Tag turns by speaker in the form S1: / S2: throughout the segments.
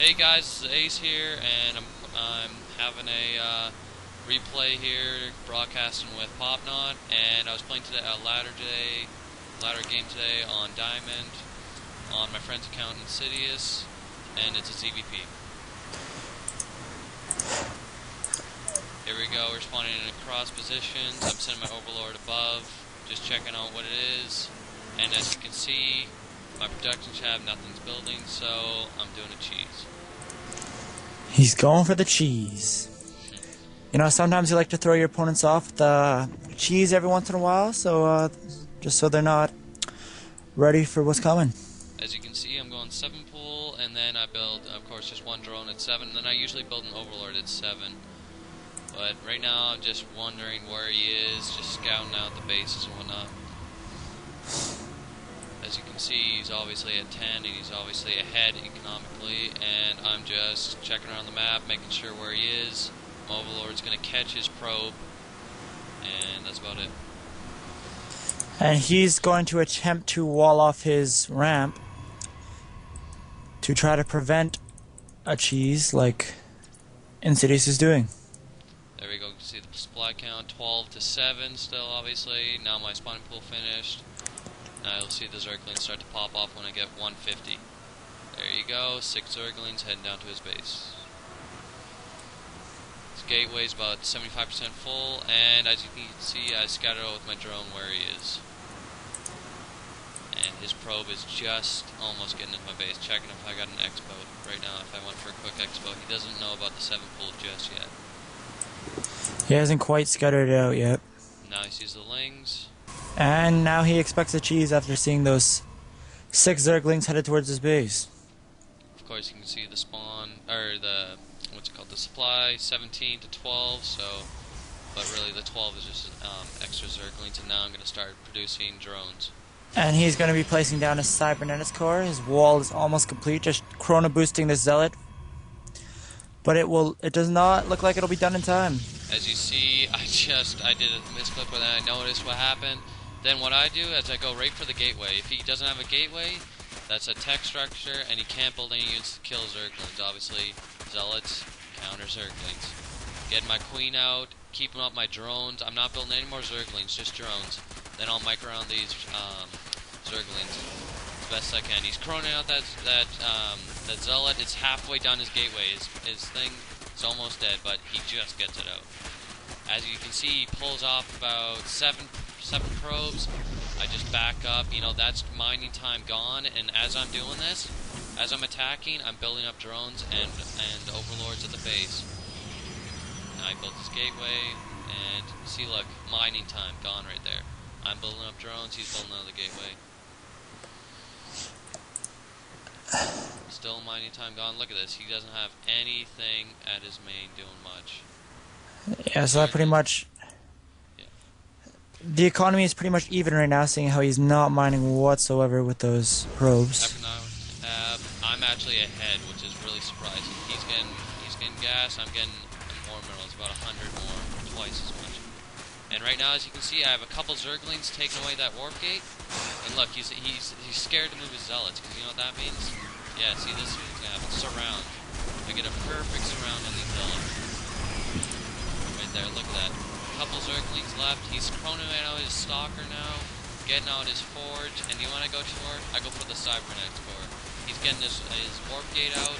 S1: Hey guys, this is Ace here, and I'm having a replay here, broadcasting with Popnot, and I was playing today a ladder game today on Diamond, on my friend's account Insidious, and it's a ZvP. Here we go, we're spawning in cross positions. I'm sending my Overlord above, just checking out what it is, and as you can see, my production tab, nothing's building, so I'm doing a cheese.
S2: He's going for the cheese. You know, sometimes you like to throw your opponents off with the cheese every once in a while, so just so they're not ready for what's coming.
S1: As you can see, I'm going 7 pool, and then I build, of course, just one drone at 7, and then I usually build an Overlord at 7. But right now, I'm just wondering where he is, just scouting out the bases and whatnot. As you can see, he's obviously at 10, and he's obviously ahead economically, and I'm just checking around the map, making sure where he is. My Overlord's going to catch his probe, and that's about it.
S2: And he's going to attempt to wall off his ramp to try to prevent a cheese like Insidious is doing.
S1: There we go, you can see the supply count, 12 to 7 still, obviously. Now my spawning pool finished. Now you'll see the Zerglings start to pop off when I get 150. There you go, 6 Zerglings heading down to his base. His gateway's about 75% full, and as you can see, I scattered out with my drone where he is. And his probe is just almost getting into my base, checking if I got an expo right now, if I went for a quick expo. He doesn't know about the 7 pool just yet.
S2: He hasn't quite scattered it out yet.
S1: Now he sees the lings.
S2: And now he expects a cheese after seeing those 6 Zerglings headed towards his base.
S1: Of course, you can see the spawn, or the, the supply, 17 to 12, so, but really the 12 is just extra Zerglings, and now I'm going to start producing drones.
S2: And he's going to be placing down his cybernetics core. His wall is almost complete, just chrono boosting the zealot. But it does not look like it'll be done in time.
S1: As you see, I did a misclick with that. I noticed what happened. Then what I do is I go right for the gateway. If he doesn't have a gateway, that's a tech structure, and he can't build any units to kill Zerglings. Obviously, Zealots counter Zerglings. Getting my queen out, keeping up my drones. I'm not building any more Zerglings, just drones. Then I'll mic around these Zerglings as best I can. He's chroning out that Zealot. It's halfway down his gateway. His thing is almost dead, but he just gets it out. As you can see, he pulls off about 7 probes. I just back up, you know, that's mining time gone, and as I'm doing this, as I'm attacking, I'm building up drones and Overlords at the base. Now I built this gateway, and see, look, mining time gone right there. I'm building up drones, he's building another gateway. Still mining time gone. Look at this, he doesn't have anything at his main doing much.
S2: Yeah, so that pretty much... The economy is pretty much even right now, seeing how he's not mining whatsoever with those probes.
S1: I'm actually ahead, which is really surprising. He's getting gas, I'm getting more minerals, about 100 more, twice as much. And right now, as you can see, I have a couple Zerglings taking away that warp gate. And look, he's scared to move his Zealots, because you know what that means? Yeah, see, this is what's going to happen. Surround. I get a perfect surround on these Zealots. Right there, look at that. Couple Zerglings left. He's chronoing out his Stalker now, getting out his Forge, and you want to go for? I go for the Cybernetics core. He's getting his warp gate out.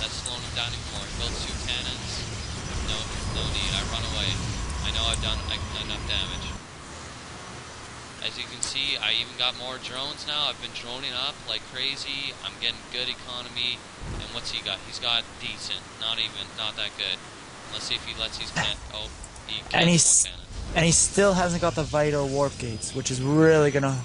S1: That's slowing him down even more. He builds 2 cannons. No need. I run away. I know I've done enough damage. As you can see, I even got more drones now. I've been droning up like crazy. I'm getting good economy. And what's he got? He's got decent. Not that good. Let's see if he lets these
S2: And he still hasn't got the vital warp gates, which is really gonna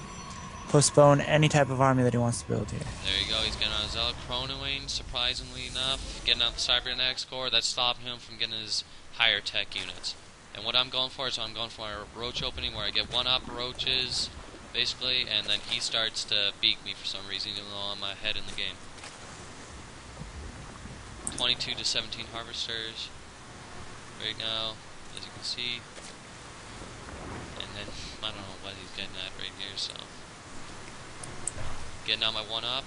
S2: postpone any type of army that he wants to build here.
S1: There you go, he's getting out his Zealot chronoing, surprisingly enough, getting out the Cybernetics core. That's stopping him from getting his higher tech units. And what I'm going for is I'm going for a roach opening where I get 1-up roaches, basically, and then he starts to beak me for some reason, even though I'm ahead in the game. 22 to 17 harvesters right now, as you can see. And then, I don't know what he's getting at right here, so. Getting out my 1-up.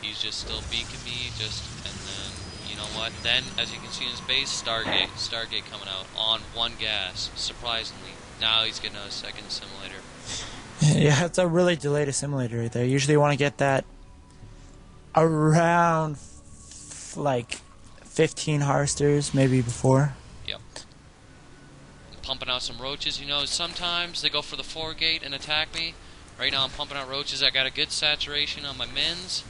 S1: He's just still beaking me, and then, you know what? Then, as you can see in his base, Stargate coming out on one gas, surprisingly. Now he's getting a second assimilator.
S2: Yeah, it's a really delayed assimilator right there. Usually you want to get that around like 15 harvesters, maybe before.
S1: Yep. I'm pumping out some roaches, you know, sometimes they go for the 4-gate and attack me. Right now I'm pumping out roaches. I got a good saturation on my mins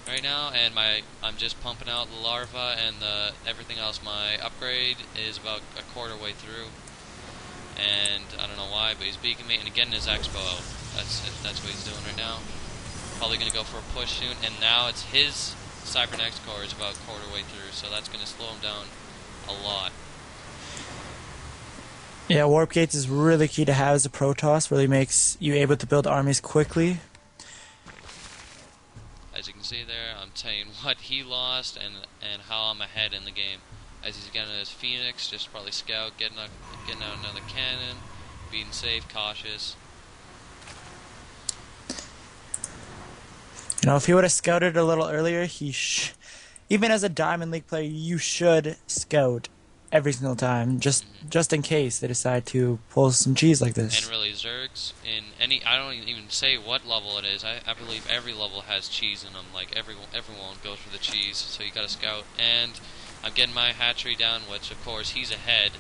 S1: right now, and I'm just pumping out the larva and everything else. My upgrade is about a quarter way through, and I don't know why, but he's beaking me and getting his expo out. That's what he's doing right now. Probably going to go for a push soon, and now it's his Cybernex core is about a quarter way through, so that's going to slow him down a lot.
S2: Yeah, warp gates is really key to have as a Protoss. Really makes you able to build armies quickly.
S1: As you can see there, I'm telling what he lost and how I'm ahead in the game. As he's getting his Phoenix, just probably scout, getting out another cannon, being safe, cautious.
S2: You know, if he would have scouted a little earlier, even as a Diamond League player, you should scout every single time, just in case they decide to pull some cheese like this.
S1: And really, Zergs, in any, I don't even say what level it is, I believe every level has cheese in them, like everyone goes for the cheese, so you gotta scout. And I'm getting my hatchery down, which of course he's ahead,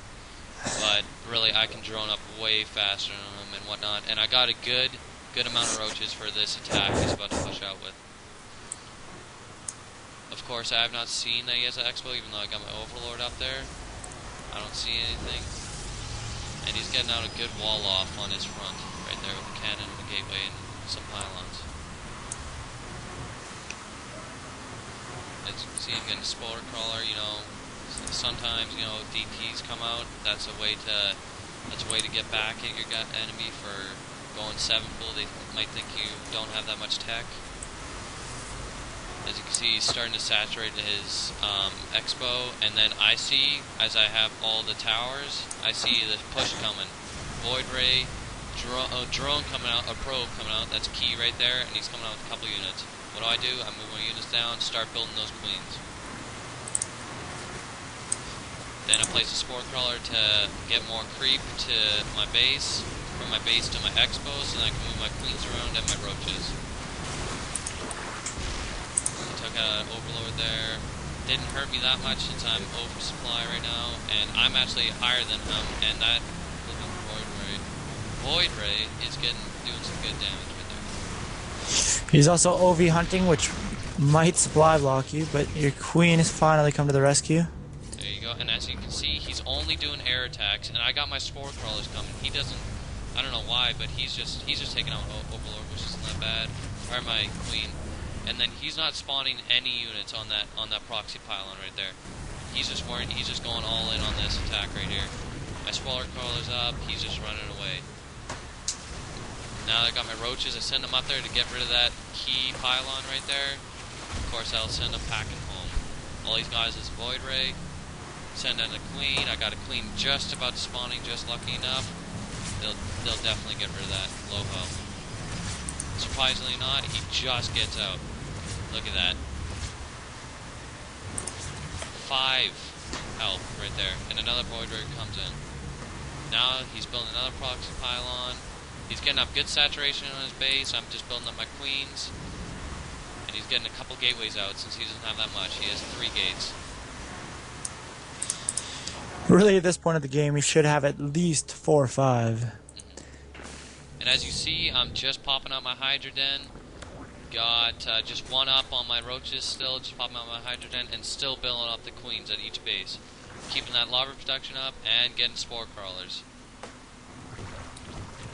S1: but really I can drone up way faster than him and whatnot, and I got a good amount of roaches for this attack he's about to push out with. Of course, I have not seen that he has an expo, even though I got my Overlord up there. I don't see anything. And he's getting out a good wall off on his front, right there with the cannon and the gateway and some pylons. As you can see, I'm getting a spoiler crawler, you know, sometimes, you know, DTs come out, that's a way to get back at your enemy for going 7-full. They might think you don't have that much tech. As you can see, he's starting to saturate his expo, and then I see, as I have all the towers, I see the push coming. Void Ray, drone coming out, a probe coming out, that's key right there, and he's coming out with a couple units. What do? I move my units down, start building those queens. Then I place a spore crawler to get more creep to my base, from my base to my expos, and I can move my queens around and my roaches. Took out an Overlord there. Didn't hurt me that much since I'm oversupply right now, and I'm actually higher than him, and that Void Ray is doing some good damage right there.
S2: He's also OV hunting, which might supply block you, but your queen has finally come to the rescue.
S1: There you go, and as you can see, he's only doing air attacks, and I got my spore crawlers coming. He doesn't, I don't know why, but he's just taking out Overlord, which isn't that bad, or my queen. And then he's not spawning any units on that proxy pylon right there. He's just going all in on this attack right here. My spoiler crawler's up, he's just running away. Now I got my roaches, I send them up there to get rid of that key pylon right there. Of course I'll send them packing home. All these guys is Void Ray. Send in a queen, I got a queen just about spawning, just lucky enough. They'll definitely get rid of that low health. Surprisingly not, he just gets out. Look at that. 5 health right there. And another Void Ray comes in. Now he's building another proxy pylon. He's getting up good saturation on his base. I'm just building up my queens. And he's getting a couple gateways out since he doesn't have that much. He has 3 gates.
S2: Really, at this point of the game, he should have at least 4 or 5.
S1: And as you see, I'm just popping out my Hydra Den. Got just 1 up on my roaches still, just popping out my Hydra Den, and still building up the queens at each base. Keeping that larva production up, and getting spore crawlers.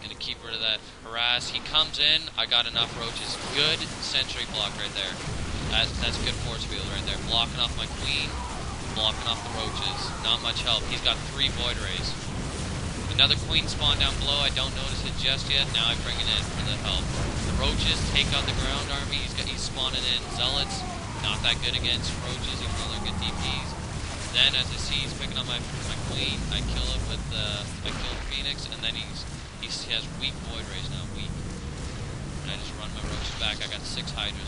S1: Gonna keep rid of that harass. He comes in, I got enough roaches. Good sentry block right there. That's a good force field right there. Blocking off my queen, blocking off the roaches. Not much help. He's got 3 Void Rays. Another queen spawned down below. I don't notice it just yet. Now I bring it in for the help. The roaches take out the ground army. He's spawning in zealots. Not that good against roaches, even though they're good DPs. Then, as I see, he's picking up my queen. I kill it with I kill Phoenix, and then he has weak Void Rays now. Weak. And I just run my roaches back. I got 6 Hydras